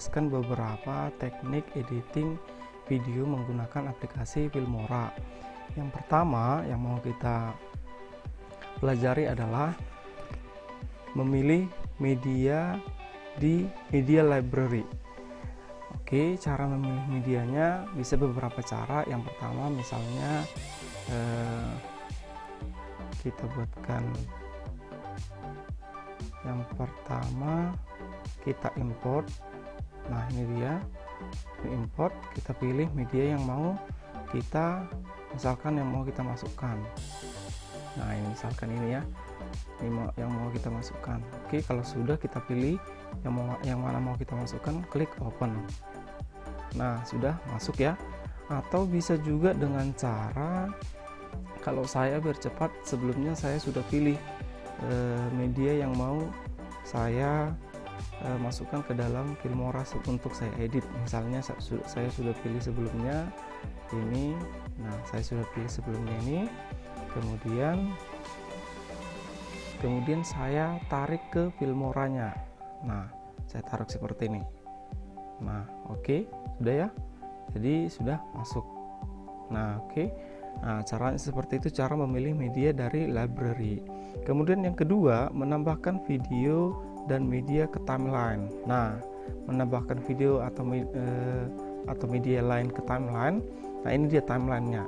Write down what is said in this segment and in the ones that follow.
menjelaskan beberapa teknik editing video menggunakan aplikasi Filmora. Yang pertama yang mau kita pelajari adalah memilih media di media library. Oke, cara memilih medianya bisa beberapa cara. Yang pertama misalnya kita buatkan, yang pertama kita import. Nah ini dia, import, kita pilih media yang mau kita, misalkan yang mau kita masukkan. Nah ini misalkan ini ya, ini yang mau kita masukkan. Oke, kalau sudah kita pilih yang mana mau kita masukkan, klik open. Nah sudah masuk ya. Atau bisa juga dengan cara, kalau saya biar cepat, sebelumnya saya sudah pilih media yang mau saya masukkan ke dalam Filmora untuk saya edit. Misalnya saya sudah pilih sebelumnya ini. Nah saya sudah pilih sebelumnya ini, kemudian saya tarik ke Filmoranya. Nah saya tarik seperti ini. Nah oke, sudah ya, jadi sudah masuk. Nah oke, nah caranya seperti itu, cara memilih media dari library. Kemudian yang kedua, menambahkan video dan media ke timeline. Nah menambahkan video atau media lain ke timeline. Nah ini dia timelinenya.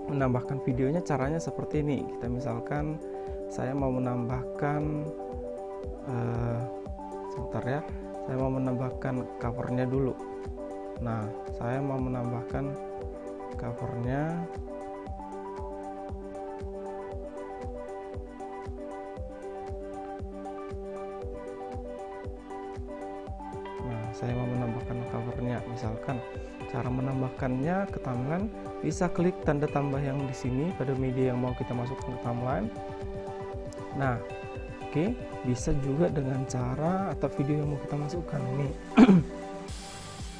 Menambahkan videonya caranya seperti ini. Kita misalkan saya mau menambahkan sebentar ya, saya mau menambahkan covernya dulu. Nah saya mau menambahkan covernya. Nah saya mau menambahkan covernya, misalkan cara menambahkannya ke timeline, bisa klik tanda tambah yang di sini pada media yang mau kita masukkan ke timeline. Nah oke, bisa juga dengan cara atau video yang mau kita masukkan ini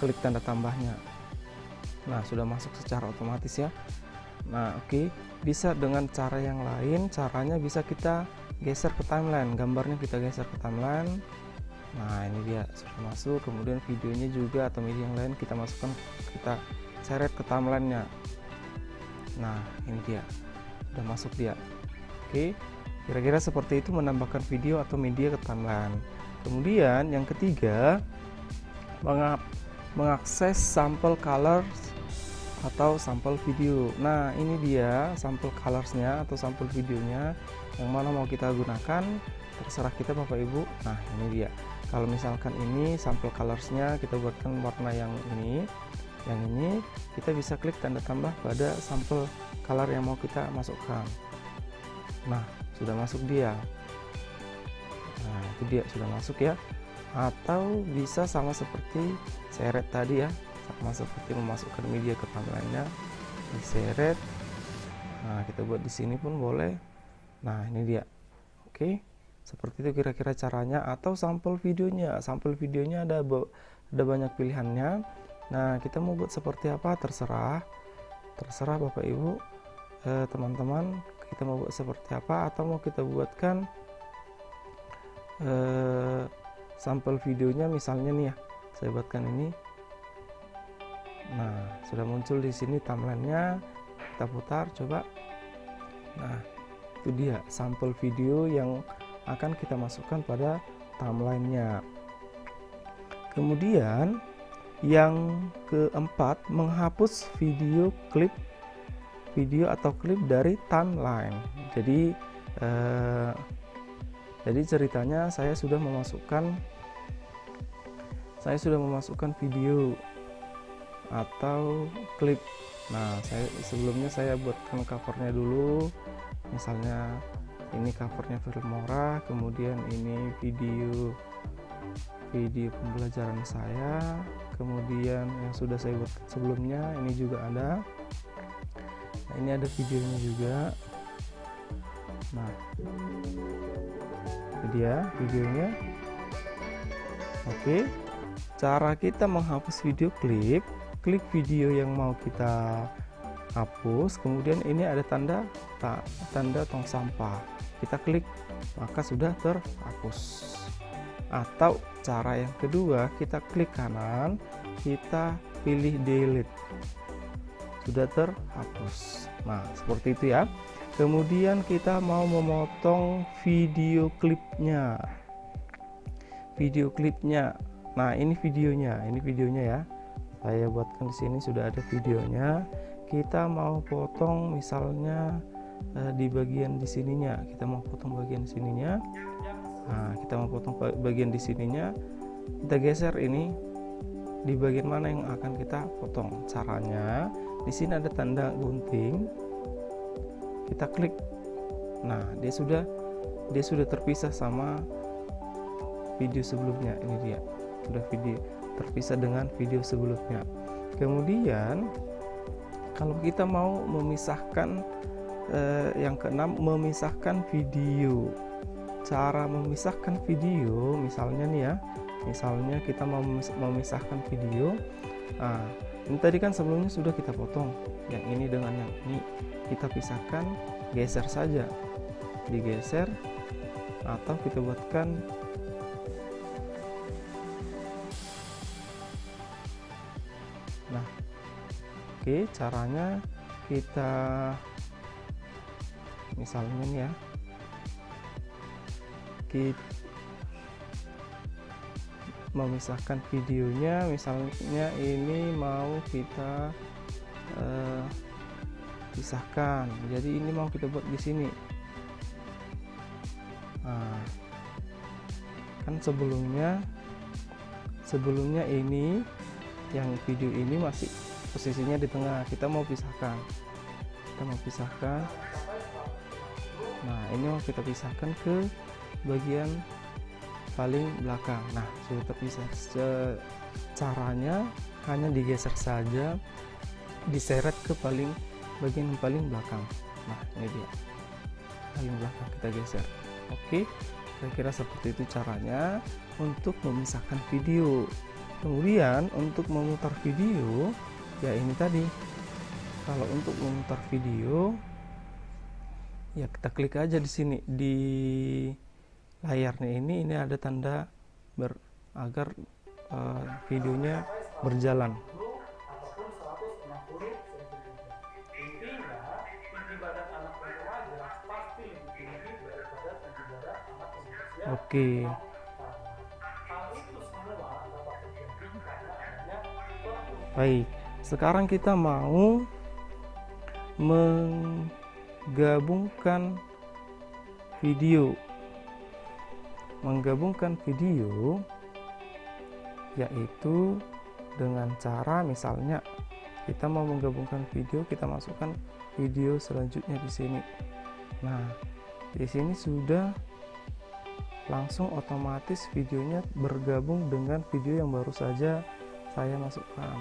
klik tanda tambahnya. Nah sudah masuk secara otomatis ya. Nah oke, bisa dengan cara yang lain. Caranya bisa kita geser ke timeline, gambarnya kita geser ke timeline. Nah ini dia sudah masuk. Kemudian videonya juga atau media yang lain kita masukkan, kita seret ke timelinenya. Nah ini dia, sudah masuk dia. Oke, kira-kira seperti itu menambahkan video atau media ke timeline. Kemudian yang ketiga, mengakses sampel colors atau sampel video. Nah ini dia sampel colorsnya atau sampel videonya, yang mana mau kita gunakan terserah kita Bapak Ibu. Nah ini dia, kalau misalkan ini sampel colorsnya kita buatkan warna yang ini, kita bisa klik tanda tambah pada sampel color yang mau kita masukkan. Nah sudah masuk dia. Nah itu dia sudah masuk ya. Atau bisa sama seperti seret tadi ya, sama seperti memasukkan media ke timelinenya, diseret. Nah kita buat di sini pun boleh. Nah ini dia. Oke, seperti itu kira-kira caranya. Atau sampel videonya ada banyak pilihannya. Nah kita mau buat seperti apa, terserah Bapak Ibu, teman-teman, kita mau buat seperti apa. Atau mau kita buatkan sampel videonya, misalnya nih ya, saya buatkan ini. Nah sudah muncul di sini timelinenya, kita putar coba. Nah itu dia sampel video yang akan kita masukkan pada timelinenya. Kemudian yang keempat, menghapus video atau klip dari timeline. Jadi ceritanya saya sudah memasukkan video atau klip. Nah sebelumnya saya buatkan covernya dulu, misalnya ini covernya Filmora, kemudian ini video pembelajaran saya, kemudian yang sudah saya buat sebelumnya ini juga ada. Nah ini ada videonya juga. Nah itu dia videonya. Oke, cara kita menghapus video klip, klik video yang mau kita hapus, kemudian ini ada tanda tong sampah, kita klik maka sudah terhapus. Atau cara yang kedua, kita klik kanan, kita pilih delete, sudah terhapus. Nah, seperti itu ya. Kemudian kita mau memotong video klipnya. Nah, ini videonya ya. Saya buatkan di sini, sudah ada videonya. Kita mau potong misalnya di bagian di sininya. Kita mau potong bagian sininya. Nah, kita mau potong bagian di sininya. Kita geser ini di bagian mana yang akan kita potong. Caranya di sini ada tanda gunting, kita klik. Nah, dia sudah terpisah sama video sebelumnya. Ini dia, sudah video terpisah dengan video sebelumnya. Kemudian kalau kita mau memisahkan yang keenam, memisahkan video. Cara memisahkan video, misalnya nih ya, misalnya kita mau memisahkan video. Nah, ini tadi kan sebelumnya sudah kita potong, yang ini dengan yang ini kita pisahkan, geser saja, digeser, atau kita buatkan nah, oke, caranya kita misalnya nih ya, kita memisahkan videonya, misalnya ini mau kita pisahkan, jadi ini mau kita buat di sini. Nah, kan sebelumnya ini yang video ini masih posisinya di tengah, kita mau pisahkan. Nah, ini mau kita pisahkan ke bagian paling belakang. Nah, sudah terpisah. Caranya hanya digeser saja, diseret ke bagian yang paling belakang. Nah, ini dia, paling belakang kita geser. Oke, kira-kira seperti itu caranya untuk memisahkan video. Kemudian untuk memutar video, ya ini tadi. Kalau untuk memutar video, ya kita klik aja di sini di layarnya ini ada tanda agar videonya berjalan. Oke. Baik, sekarang kita mau menggabungkan video. Yaitu dengan cara, misalnya kita mau menggabungkan video, kita masukkan video selanjutnya di sini. Nah, di sini sudah langsung otomatis videonya bergabung dengan video yang baru saja saya masukkan.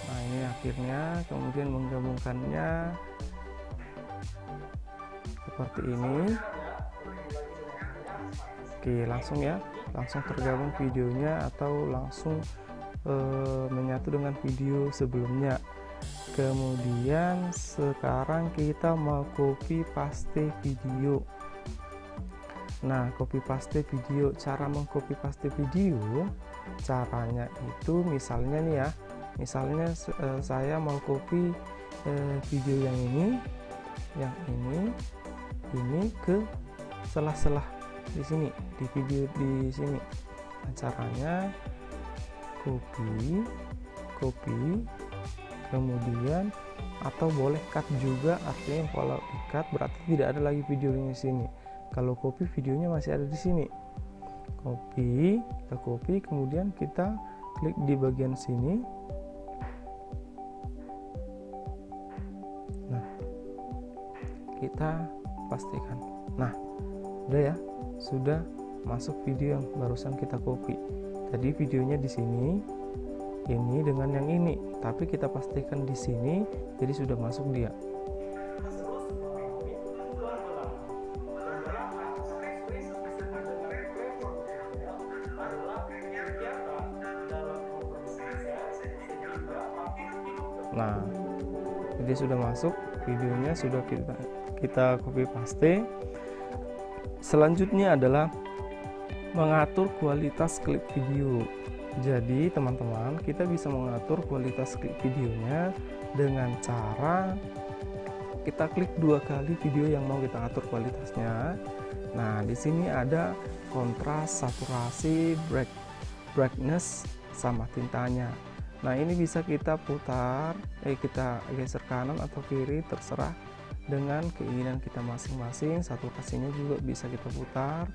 Nah, ini akhirnya, kemudian menggabungkannya seperti ini. Oke, langsung ya, langsung tergabung videonya atau langsung menyatu dengan video sebelumnya. Kemudian sekarang kita mau copy paste video. Nah, copy paste video, cara mengcopy paste video, caranya itu misalnya nih ya, misalnya saya mau copy video yang ini ke sela-sela di sini, di video di sini. Nah, caranya copy, kemudian atau boleh cut juga, artinya kalau di cut berarti tidak ada lagi videonya di sini. Kalau copy, videonya masih ada di sini. Kita copy, kemudian kita klik di bagian sini. Nah, kita pastikan. Nah, udah ya, sudah masuk video yang barusan kita copy. Jadi videonya di sini, ini dengan yang ini, tapi kita pastikan di sini, jadi sudah masuk dia. Nah, jadi sudah masuk videonya, sudah kita copy paste. Selanjutnya adalah mengatur kualitas klip video. Jadi teman-teman, kita bisa mengatur kualitas klip videonya dengan cara kita klik 2 kali video yang mau kita atur kualitasnya. Nah, di sini ada kontras, saturasi, brightness, sama tintanya. Nah, ini bisa kita putar, kita geser kanan atau kiri, terserah dengan keinginan kita masing-masing. Saturasinya juga bisa kita putar,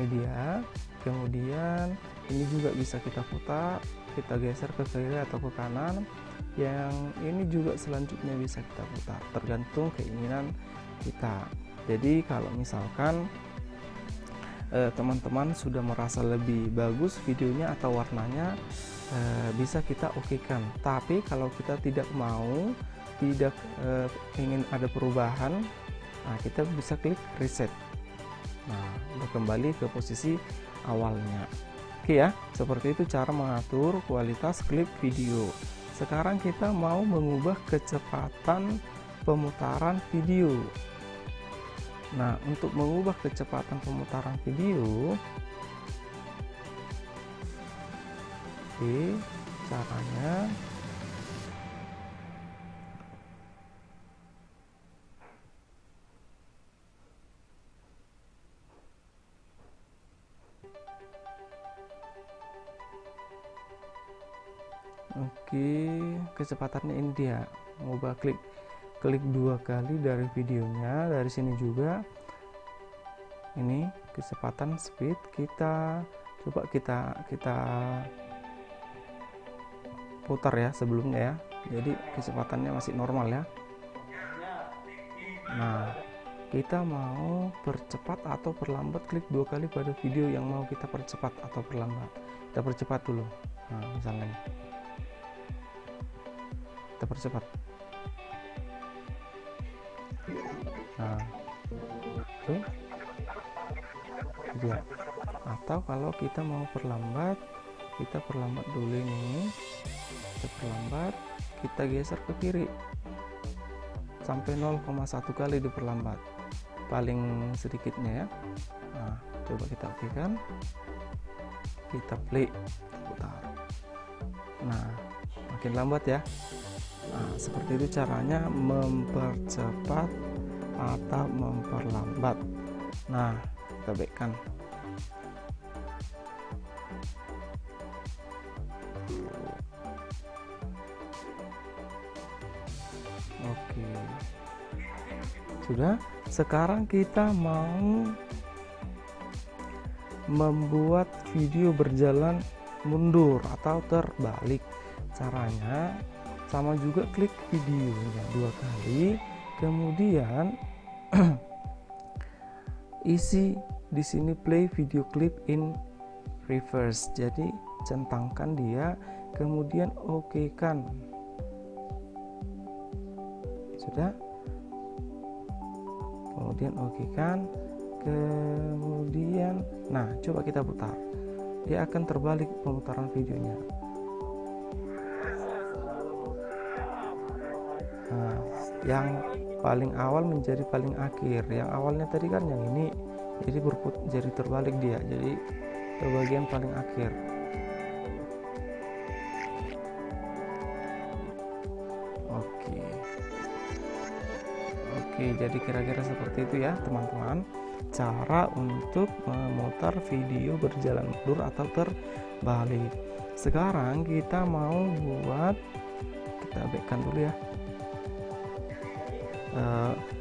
ini dia. Kemudian ini juga bisa kita putar, kita geser ke kiri atau ke kanan. Yang ini juga selanjutnya bisa kita putar, tergantung keinginan kita. Jadi kalau misalkan teman-teman sudah merasa lebih bagus videonya atau warnanya, bisa kita okekan. Tapi kalau kita tidak mau, tidak ingin ada perubahan, nah kita bisa klik reset. Nah, udah kembali ke posisi awalnya. Oke ya, seperti itu cara mengatur kualitas klip video. Sekarang kita mau mengubah kecepatan pemutaran video. Nah, untuk mengubah kecepatan pemutaran video, caranya kecepatannya ini dia, mengubah klik 2 kali dari videonya. Dari sini juga ini kecepatan speed, kita coba kita putar ya sebelumnya ya, jadi kecepatannya masih normal ya. Nah, kita mau percepat atau perlambat, klik 2 kali pada video yang mau kita percepat atau perlambat. Kita percepat dulu. Nah, misalnya kita percepat. Nah, oke. Ya. Atau kalau kita mau perlambat, kita perlambat dulu ini. Kita perlambat, kita geser ke kiri sampai 0,1 kali diperlambat, paling sedikitnya ya. Nah, coba kita okekan, kita play, putar. Nah, makin lambat ya. Nah, seperti itu caranya mempercepat atau memperlambat. Nah, kita backkan. Oke, sudah. Sekarang kita mau membuat video berjalan mundur atau terbalik. Caranya sama juga, klik videonya 2 kali, kemudian isi di sini play video clip in reverse. Jadi centangkan dia, kemudian okekan. Sudah, kemudian okekan, kemudian nah coba kita putar, dia akan terbalik pemutaran videonya. Nah, yang paling awal menjadi paling akhir. Yang awalnya tadi kan yang ini, jadi terbalik dia, jadi ke bagian paling akhir. Oke, jadi kira-kira seperti itu ya teman-teman, cara untuk memutar video berjalan mundur atau terbalik. Sekarang kita mau buat, kita backkan dulu ya.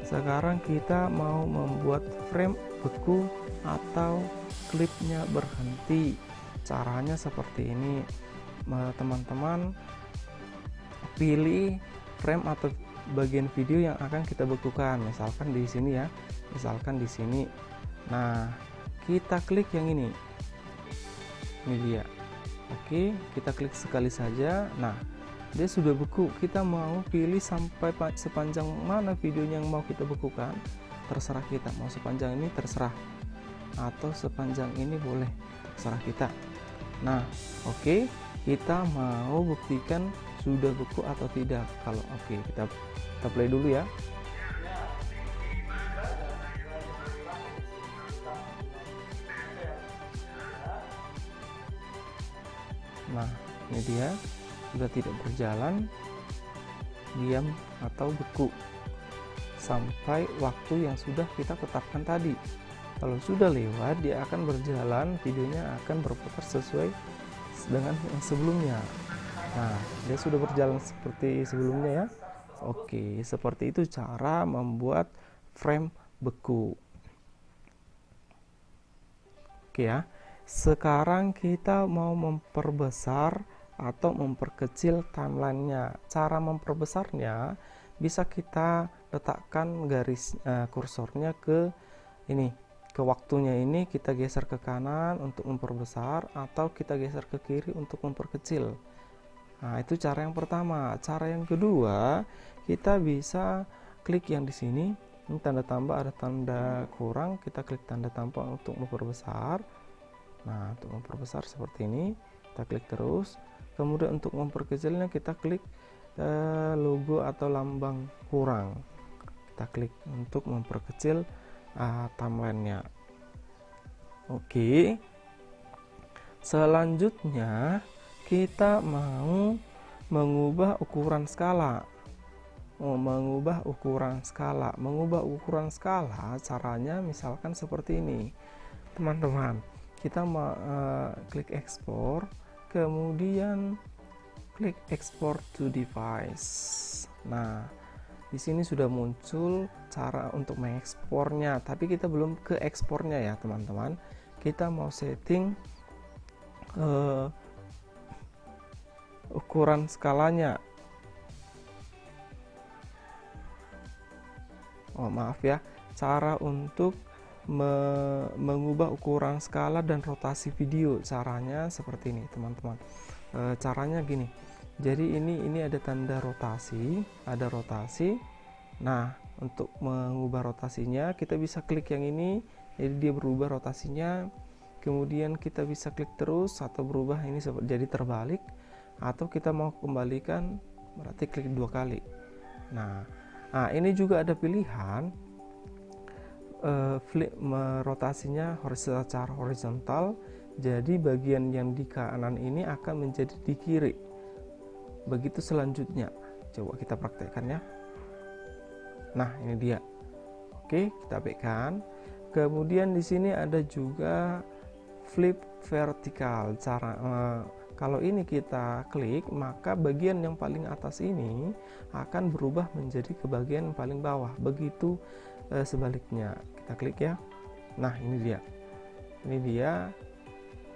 Sekarang kita mau membuat frame beku atau klipnya berhenti. Caranya seperti ini teman-teman, pilih frame atau bagian video yang akan kita bekukan, misalkan di sini ya, misalkan di sini. Nah, kita klik yang ini dia. Oke, kita klik sekali saja. Nah, dia sudah beku. Kita mau pilih sampai sepanjang mana videonya yang mau kita bekukan, terserah kita. Mau sepanjang ini terserah, atau sepanjang ini boleh, terserah kita. Nah, oke, kita mau buktikan sudah beku atau tidak. Kalau oke, kita play dulu ya. Nah, ini dia sudah tidak berjalan, diam atau beku sampai waktu yang sudah kita tetapkan tadi. Kalau sudah lewat, dia akan berjalan, videonya akan berputar sesuai dengan yang sebelumnya. Nah, dia sudah berjalan seperti sebelumnya ya. Oke, seperti itu cara membuat frame beku. Oke ya. Sekarang kita mau memperbesar atau memperkecil timelinenya. Cara memperbesarnya bisa kita letakkan garis kursornya ke ini, ke waktunya ini, kita geser ke kanan untuk memperbesar atau kita geser ke kiri untuk memperkecil. Nah, itu cara yang pertama. Cara yang kedua, kita bisa klik yang di sini, ini tanda tambah, ada tanda kurang, kita klik tanda tambah untuk memperbesar. Nah, untuk memperbesar seperti ini, kita klik terus. Kemudian untuk memperkecilnya kita klik logo atau lambang kurang. Kita klik untuk memperkecil timelinenya. Oke, selanjutnya kita mau mengubah ukuran skala. Mengubah ukuran skala caranya misalkan seperti ini, teman-teman. Kita mau klik ekspor, kemudian klik export to device. Nah, di sini sudah muncul cara untuk mengekspornya, tapi kita belum ke ekspornya ya teman-teman. Kita mau setting ukuran skalanya. Maaf ya, cara untuk mengubah ukuran skala dan rotasi video, caranya seperti ini teman-teman. Caranya gini, jadi ini ada tanda rotasi, ada rotasi. Nah, untuk mengubah rotasinya kita bisa klik yang ini, jadi dia berubah rotasinya. Kemudian kita bisa klik terus atau berubah ini jadi terbalik, atau kita mau kembalikan berarti klik 2 kali. Nah, ini juga ada pilihan flip rotasinya secara horizontal, jadi bagian yang di kanan ini akan menjadi di kiri. Begitu selanjutnya, coba kita praktekkan ya. Nah, ini dia. Oke, kita backkan. Kemudian di sini ada juga flip vertikal. Kalau ini kita klik, maka bagian yang paling atas ini akan berubah menjadi ke bagian yang paling bawah. Begitu sebaliknya. Kita klik ya. Nah, ini dia. Ini dia.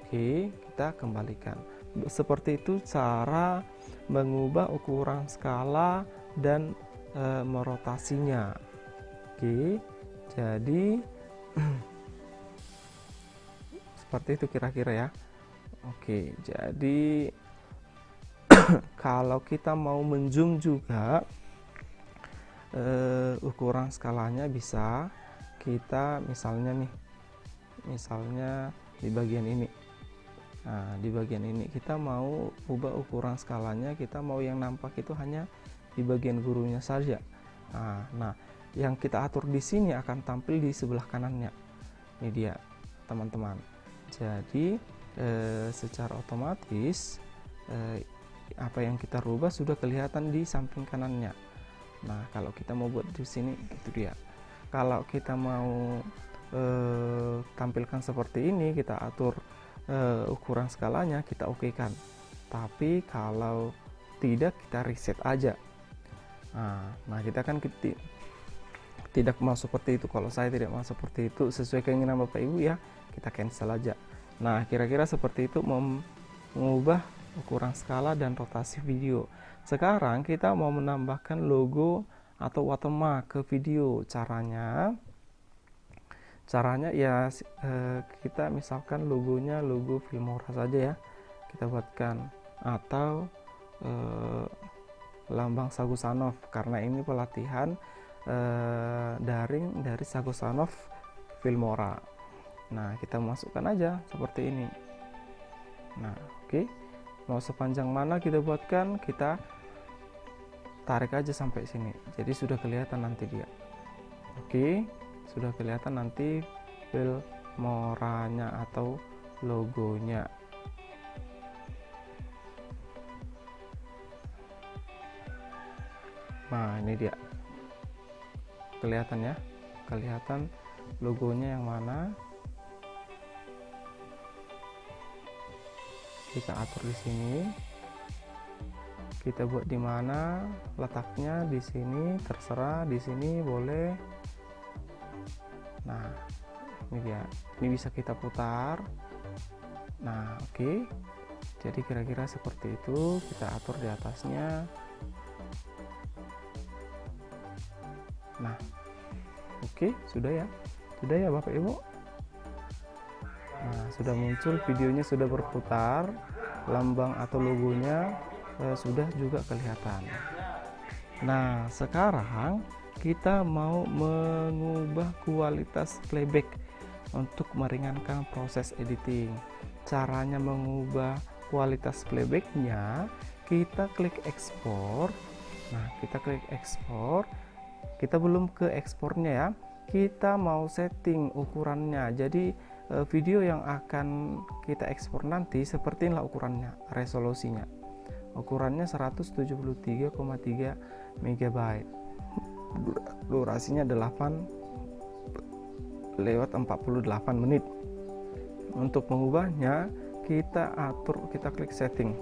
Oke, kita kembalikan. Seperti itu cara mengubah ukuran skala dan merotasinya. Oke, jadi seperti itu kira-kira ya. Oke, jadi kalau kita mau menzoom juga ukuran skalanya bisa kita misalnya di bagian ini. Nah, di bagian ini kita mau ubah ukuran skalanya, kita mau yang nampak itu hanya di bagian gurunya saja. Nah, yang kita atur di sini akan tampil di sebelah kanannya. Ini dia, teman-teman. Jadi secara otomatis apa yang kita rubah sudah kelihatan di samping kanannya. Nah, kalau kita mau buat di sini, itu dia. Kalau kita mau tampilkan seperti ini, kita atur ukuran skalanya, kita okekan. Tapi kalau tidak, kita reset aja. Nah, kita kan tidak mau seperti itu. Kalau saya tidak mau seperti itu, sesuai keinginan Bapak Ibu ya, kita cancel aja. Nah, kira-kira seperti itu mengubah ukuran skala dan rotasi video. Sekarang kita mau menambahkan logo atau watermark ke video. Caranya ya kita misalkan logonya logo Filmora saja ya, kita buatkan, atau lambang Sagusanov, karena ini pelatihan daring dari Sagusanov Filmora. Nah, kita masukkan aja seperti ini. Nah, oke. Mau sepanjang mana kita buatkan, kita tarik aja sampai sini. Jadi sudah kelihatan nanti dia. Oke, sudah kelihatan nanti Filmoranya atau logonya. Nah, ini dia, kelihatan ya, kelihatan logonya yang mana. Kita atur di sini, kita buat di mana letaknya, di sini terserah, di sini boleh. Nah, ini dia, ini bisa kita putar. Nah, oke. Jadi kira-kira seperti itu, kita atur di atasnya. Nah, oke, sudah ya Bapak Ibu. Nah, sudah muncul, videonya sudah berputar, lambang atau logonya sudah juga kelihatan. Nah, sekarang kita mau mengubah kualitas playback untuk meringankan proses editing. Caranya mengubah kualitas playbacknya, kita klik ekspor. Nah, kita klik ekspor. Kita belum ke ekspornya ya, kita mau setting ukurannya. Jadi video yang akan kita ekspor nanti seperti inilah ukurannya, resolusinya. Ukurannya 173,3 MB. Durasinya 8/48 menit. Untuk mengubahnya kita atur, kita klik setting.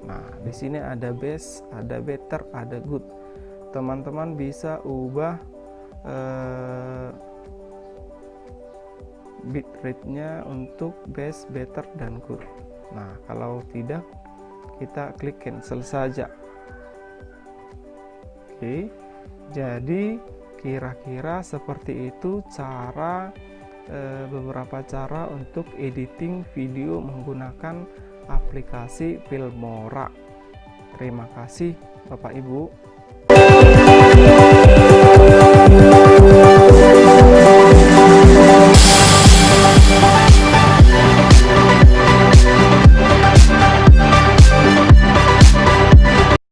Nah, di sini ada best, ada better, ada good. Teman-teman bisa ubah bitrate-nya untuk best, better, dan good. Nah, kalau tidak, kita klik cancel saja. Oke, jadi kira-kira seperti itu cara beberapa cara untuk editing video menggunakan aplikasi Filmora. Terima kasih Bapak Ibu.